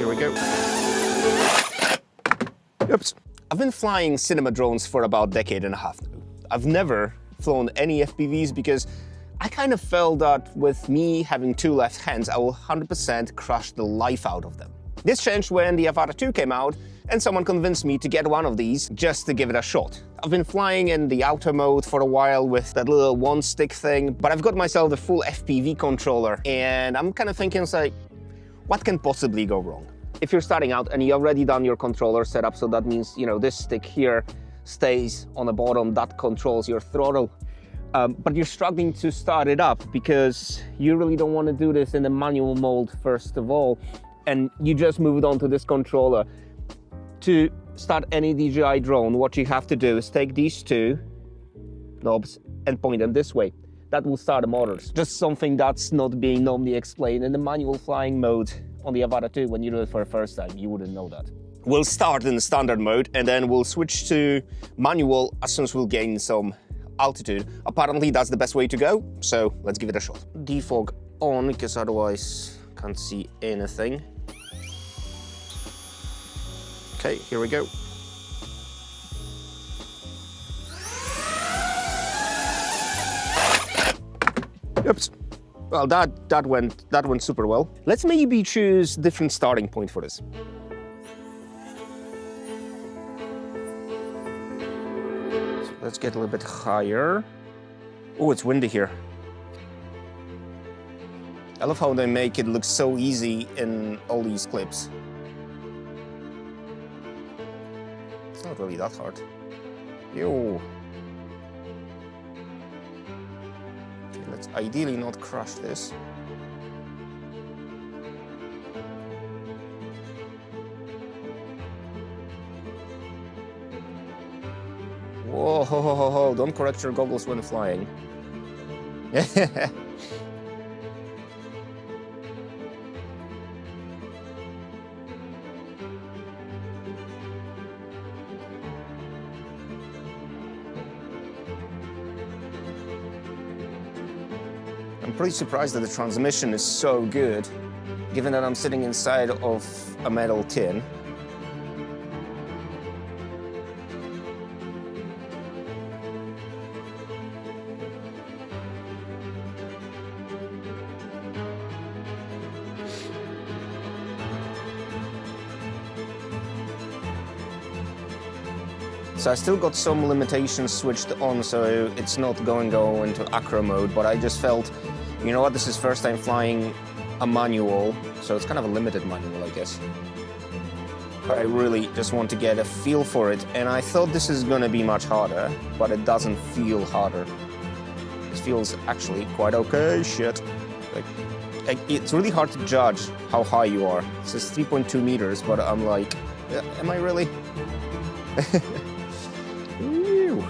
here we go. Oops. I've been flying cinema drones for about a decade and a half now. I've never flown any FPVs because I kind of felt that with me having two left hands, I will 100% crush the life out of them. This changed when the Avata 2 came out and someone convinced me to get one of these just to give it a shot. I've been flying in the auto mode for a while with that little one stick thing, but I've got myself the full FPV controller and I'm kind of thinking, like, what can possibly go wrong? If you're starting out and you already done your controller setup, so that means, you know, this stick here stays on the bottom, that controls your throttle. But you're struggling to start it up because you really don't want to do this in the manual mode first of all, and you just moved on to this controller. To start any DJI drone, what you have to do is take these two knobs and point them this way. That will start the motors. Just something that's not being normally explained in the manual flying mode on the Avata 2. When you do it for the first time, you wouldn't know that. We'll start in the standard mode and then we'll switch to manual as soon as we'll gain some altitude. Apparently that's the best way to go, so let's give it a shot. Defog on, because otherwise can't see anything. Okay, here we go. Oops. Well, that went super well. Let's maybe choose different starting point for this. Let's get a little bit higher. Oh, it's windy here. I love how they make it look so easy in all these clips. It's not really that hard. Ew. Okay, let's ideally not crush this. Whoa, ho, ho, ho, ho. Don't correct your goggles when flying. I'm pretty surprised that the transmission is so good, given that I'm sitting inside of a metal tin. So I still got some limitations switched on, so it's not go into acro mode, but I just felt, you know what, this is first time flying a manual, so it's kind of a limited manual, I guess. But I really just want to get a feel for it, and I thought this is gonna be much harder, but it doesn't feel harder. It feels actually quite okay, shit. Like, it's really hard to judge how high you are. It says 3.2 meters, but I'm like, am I really? Ew.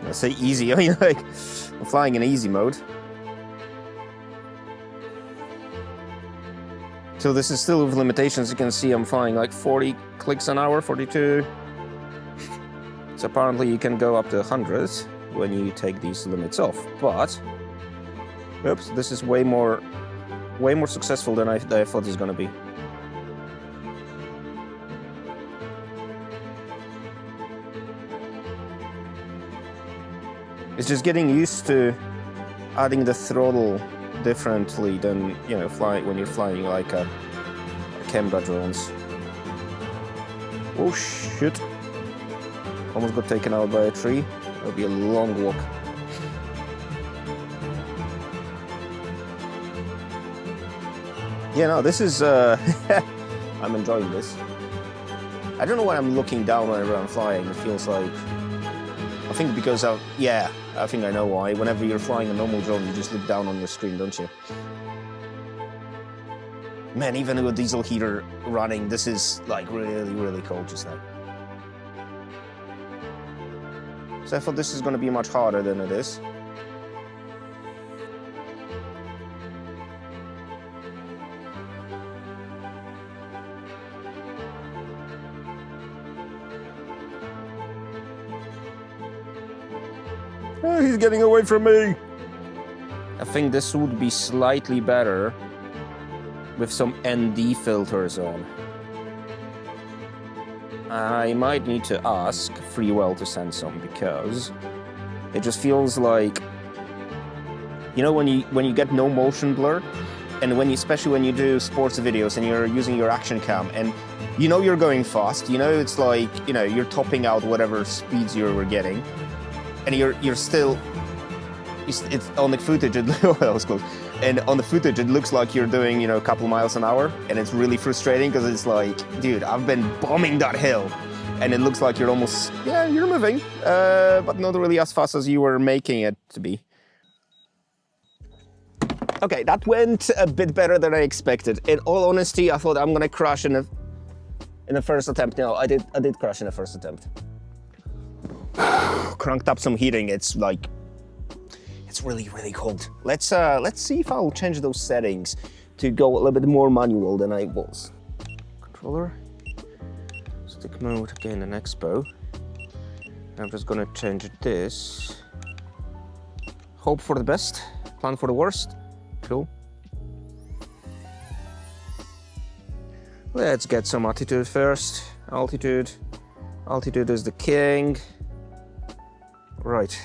I say easy, I mean, like, I'm flying in easy mode. So this is still with limitations. You can see I'm flying like 40 clicks an hour, 42. So apparently you can go up to 100 when you take these limits off. But, oops, this is way more successful than I thought it was gonna be. It's just getting used to adding the throttle differently than, you know, when you're flying like a camera drones. Oh shit! Almost got taken out by a tree. That'll be a long walk. Yeah, no, this is I'm enjoying this. I don't know why I'm looking down whenever I'm flying. It feels like, I think because I think I know why. Whenever you're flying a normal drone, you just look down on your screen, don't you? Man, even with diesel heater running, this is like really, really cold just now. So I thought this is going to be much harder than it is. Oh, he's getting away from me. I think this would be slightly better with some ND filters on. I might need to ask Freewell to send some because it just feels like, you know, when you get no motion blur, and especially when you do sports videos and you're using your action cam and you know you're going fast, you know it's like, you know, you're topping out whatever speeds you were getting, and you're still, it's on the footage, that was close. And on the footage it looks like you're doing, you know, a couple miles an hour, and it's really frustrating because it's like, dude, I've been bombing that hill and it looks like you're almost, yeah, you're moving, but not really as fast as you were making it to be. Okay, that went a bit better than I expected. In all honesty, I thought I'm gonna crash in the first attempt. No, I did crash in the first attempt. Cranked up some heating. It's like, it's really, really cold. Let's see if I'll change those settings to go a little bit more manual than I was. Controller, stick mode again, and expo. I'm just gonna change this. Hope for the best, plan for the worst. Cool. Let's get some altitude first. Altitude is the king. Right.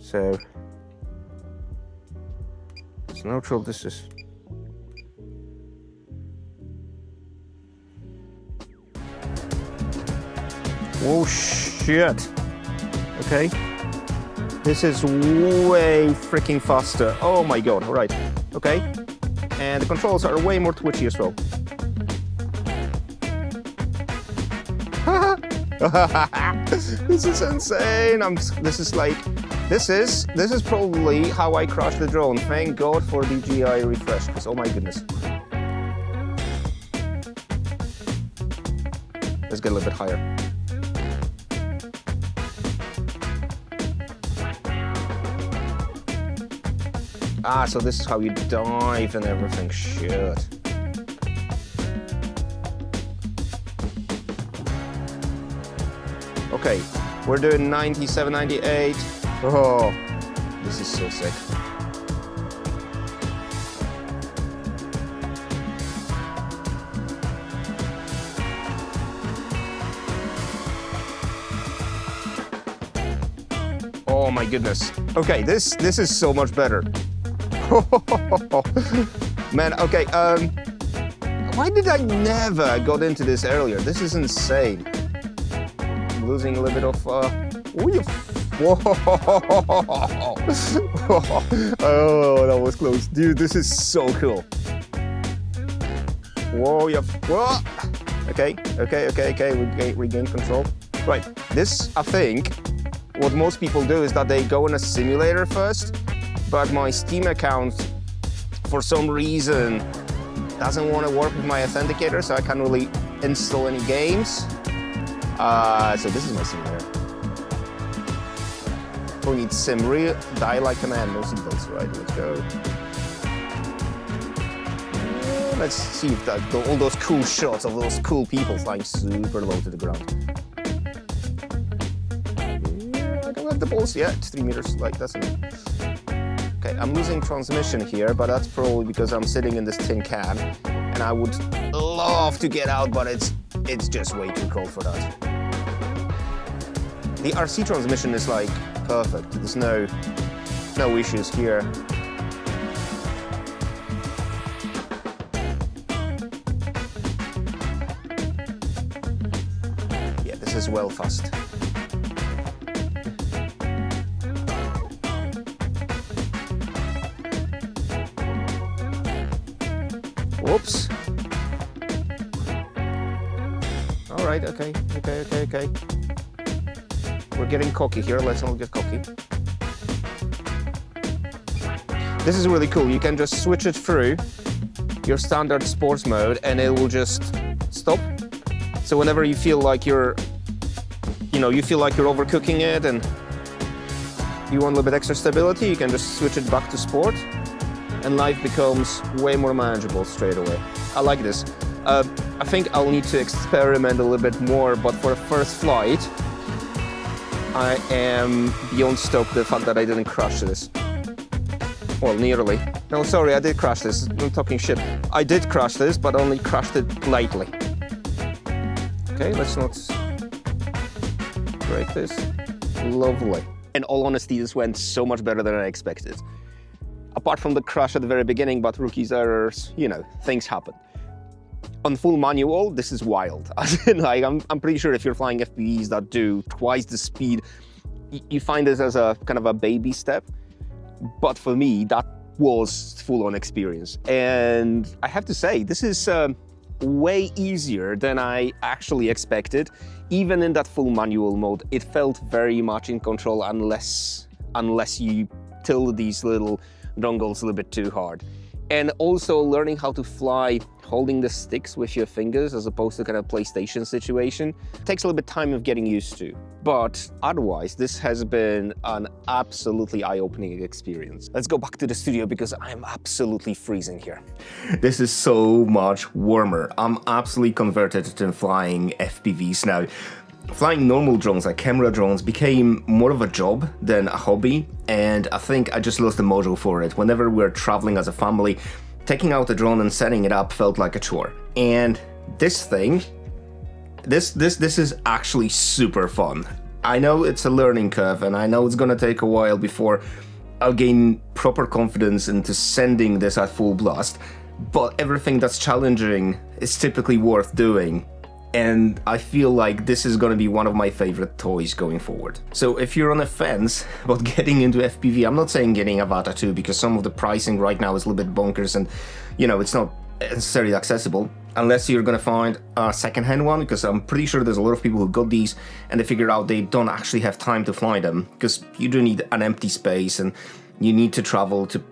So it's neutral. This is. Oh shit. Okay. This is way freaking faster. Oh my god, all right, okay. And the controls are way more twitchy as well. This is insane. This is probably how I crashed the drone. Thank God for DJI refresh, because oh my goodness. Let's get a little bit higher. Ah, so this is how you dive and everything. Shit. Okay, we're doing 97, 98. Oh, this is so sick. Oh my goodness. Okay, this is so much better. Man, okay, why did I never got into this earlier? This is insane. I'm losing a little bit of, whoa. Oh, that was close. Dude, this is so cool. Whoa, yeah, whoa. Okay, regain control. Right, this, I think, what most people do is that they go in a simulator first, but my Steam account, for some reason, doesn't want to work with my authenticator, so I can't really install any games. So this is my simulator. We need sim real, die like a man, no seatbelts, right? Let's go. Let's see if all those cool shots of those cool people flying super low to the ground. Yeah, I don't have the balls yet. 3 meters, like that's enough. Okay, I'm losing transmission here, but that's probably because I'm sitting in this tin can, and I would love to get out, but it's just way too cold for that. The RC transmission is like perfect. There's no issues here. Yeah, this is well fast. Whoops. All right, okay. We're getting cocky here, let's not get cocky. This is really cool. You can just switch it through your standard sports mode and it will just stop. So whenever you feel like you're overcooking it and you want a little bit extra stability, you can just switch it back to sport and life becomes way more manageable straight away. I like this. I think I'll need to experiment a little bit more, but for the first flight, I am beyond stoked the fact that I didn't crash this. Well, nearly. No, sorry, I did crash this. I'm talking shit. I did crash this, but only crashed it lightly. Okay, let's not break this. Lovely. In all honesty, this went so much better than I expected. Apart from the crash at the very beginning, but rookie's errors, you know, things happen. On full manual, this is wild. Like, I'm pretty sure if you're flying FPVs that do twice the speed, you find this as a kind of a baby step. But for me, that was full-on experience. And I have to say, this is way easier than I actually expected. Even in that full manual mode, it felt very much in control unless you tilt these little dongles a little bit too hard. And also learning how to fly holding the sticks with your fingers as opposed to kind of PlayStation situation takes a little bit of time of getting used to. But otherwise, this has been an absolutely eye-opening experience. Let's go back to the studio because I'm absolutely freezing here. This is so much warmer. I'm absolutely converted to flying FPVs now. Flying normal drones, like camera drones, became more of a job than a hobby, and I think I just lost the mojo for it. Whenever we're traveling as a family, taking out a drone and setting it up felt like a chore. And this thing, this is actually super fun. I know it's a learning curve, and I know it's gonna take a while before I'll gain proper confidence into sending this at full blast, but everything that's challenging is typically worth doing. And I feel like this is going to be one of my favorite toys going forward. So if you're on a fence about getting into FPV, I'm not saying getting Avata 2 because some of the pricing right now is a little bit bonkers and, you know, it's not necessarily accessible unless you're going to find a second-hand one, because I'm pretty sure there's a lot of people who got these and they figured out they don't actually have time to fly them because you do need an empty space and you need to travel to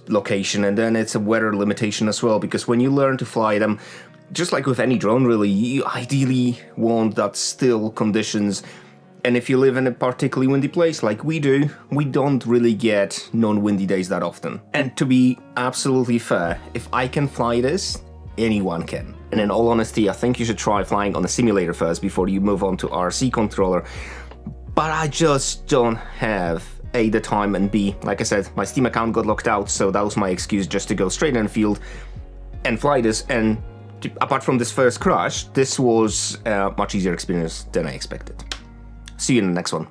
location, and then it's a weather limitation as well, because when you learn to fly them, just like with any drone really, you ideally want that still conditions, and if you live in a particularly windy place like we do, we don't really get non-windy days that often. And to be absolutely fair, if I can fly this, anyone can. And in all honesty, I think you should try flying on a simulator first before you move on to RC controller, but I just don't have A, the time, and B, like I said, my Steam account got locked out, so that was my excuse just to go straight in the field and fly this. And apart from this first crash, this was a much easier experience than I expected. See you in the next one.